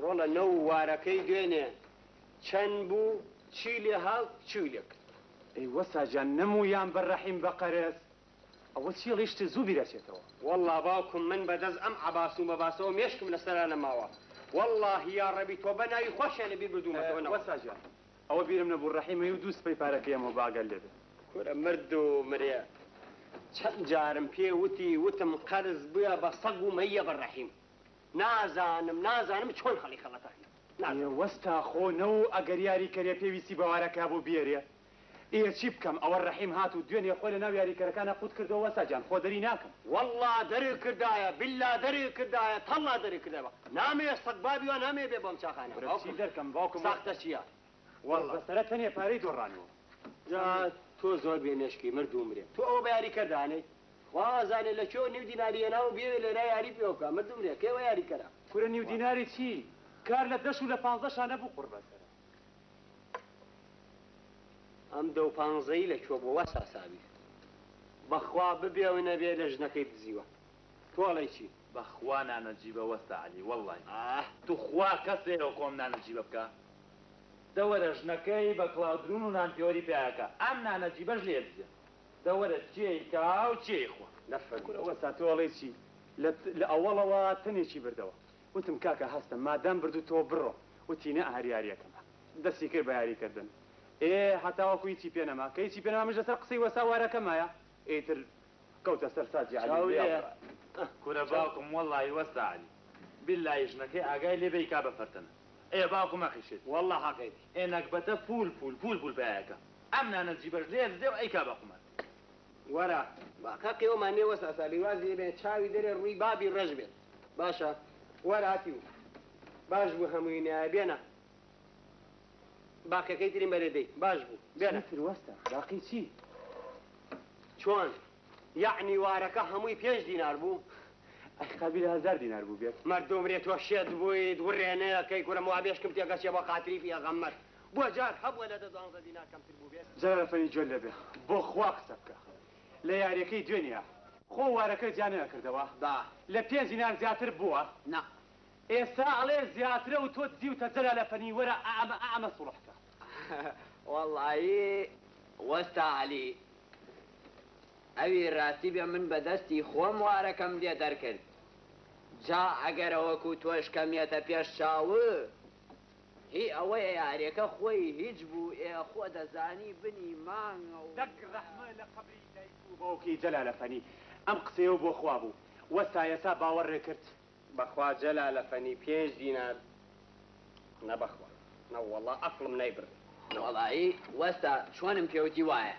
ڕۆڵە نەو وارەکەی دوێنێ چەند بوو چی لێ هاو چولێک ئەی وەساجان نەمویان بەڕەحیم بە قەرز ئەوە چیڵیشتە زوو بیرەچێتەوە والله باوکم من بەدەست ئەم عەباس و مەباسەوە مێشکم لەسەرا نەماوە والله یا ڕەبی تۆ بەناوی خۆشیان لەبیر بردوومەتەوە وەساجان ئەوە بیرم نەبوو ڕەحیمەی و دوو سپەی پارەکەیەمەوە باگەل لێبێ کورە مرد و مرێ چەند جارم پێ وتم قەرز بووە بە سەگ و مەیە بەڕەحیم نازانم چۆن خەڵی خەڵەتانی وەستا خۆنە و ئەگەر یاریکەرێ پێویستی بەوارەکە بوو بێرێ ئێ چی بکەم ئەوە ڕەحیم هات و دوێنێ خۆی لە ناو یاریکەرەکانە قوت کردەوە وەساجان خۆ دەری ناکەم والله دەری کردایە بالله دەری کردایە تەڵا دەری کردەوە نامێ سەگ بابی وە نامێ بێ بۆم چاخانە چی دەرکەم باوکم ساختە چییە والله بەسەرە تەنێ پارەی دۆڕانەوە جا تۆ زۆر بێمێشکی مرد و مرێ تۆ ئەوە بە یاریکەردانەی خوازانێ لە چۆ نیو دیناریە ناو بێ لێرە یاری پێوەکە مرد و مرێ کێوە یاریکەرە کورە نیو دیناری چی کار لە 10 و لە 15 نەبوو قڕ بەسەرە ئەم 15 لە کۆ بۆ وەسا ساوی بەخوا ببێ و نەبێ لە ژنەکەی بزیوە تۆڵی چی بەخوا نانەجیبە وەستا عەلی وەڵڵی تو خوا کەسێرە کۆم نانەجیبە بکە دەوەرە ژنەکەی بە کڵاودرون و نانتیۆری پێیاکە ئەم نانەجیبەش لێ بزێ دەوەرە چێی کا و چێی خۆ نەفەکورە وەستا تۆڵی چی لە ئەوەڵەوە تەنێکی بردەوە وتم کاکە هەستم مادام بردو تۆ بڕۆ وتینە ئاریاریەکەمە دەستی کرد بە یاریکردن هەتاوەکو هیچی پێ نەما کە هیچی پێ نەما لەسەر قسەی وەسا وارەکەمایە ئیتر کەوتە سەر ساجی عەلی کورە باوکم وەڵڵی وەستا عەلی بیللای ژنەکەی ئاگای لێ بێ کا بەفەرتەنە ئێ باوکم ئەخیشێت والله حەقیقی نەکبەتە پول پێیاکە ئەم نانەجیبەش لێ بزێ و ئەی کا بەقومەت وەرە باقەقیەوەمان نێ وەسا سالی وازی بێ چاوی دەرێ ڕووی بابی ڕەش بێت باشە وەرە هاتی و باش بوو هەمووی نایە بێنە باقیەکەی تری مەرێدەی باش بوو بێنە وەستا باقی چی چۆن یعنی وارەکە هەمووی 5 دینار بوو قابل 1000 دینار بوو بێت مردمرێت تۆ شێت بوویت وڕێنەیەکەی کورە موابێشکم تێگەچێ بە خاتری پێغەمبەر بۆ جار هەبووە لە 12 دینار کەمتر بوو بێت جەرەفەنی جۆل لەبێ بۆ خوا قسە بکە لە یاریەکەی دوێنێ خۆ وارەکە جیانە کردەوە لە 5 دینار زیاتر بووە نا ئێستا ئەڵێ زیاترە و تۆ دیوتە جەلالەفەنی وەرە ئەمە سوڵحکە وەڵڵی وەستا عەلی ئەوی ڕاستی بێ من بەدەستی خۆم وارەکەم لێ دەرکرد جا ئەگەرەوەکو تۆش کەمێتە پێش چاوە هی ئەوەیە یاریەکە خۆی هیچ بوو ئێ خۆ دەزانی بنی مانگە و دەک ڕەحمە لە قەبری دایک و باوکی جەلالەفەنی ئەم قسەیە بۆ خوا بوو وەستا ئێستا باوەڕێ کرد بەخوا جەلالەفەنی 5 دینار نەبەخوا نەوەڵڵا ئەقڵم نەیبرد وەڵایی وەستا چۆنم پێوتی وایە